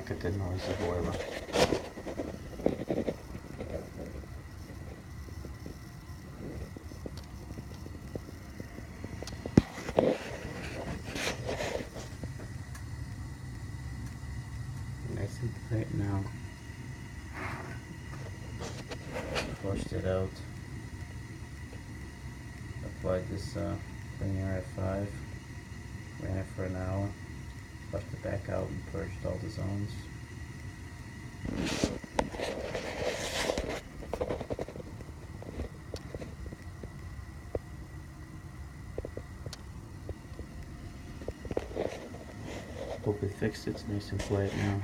look at the noise of boiler. Nice and tight now. Flushed it out. Applied this cleaner at 5. Ran it for an hour. Flushed it back out and purged all the zones. Hope it fixed it. It's nice and quiet now.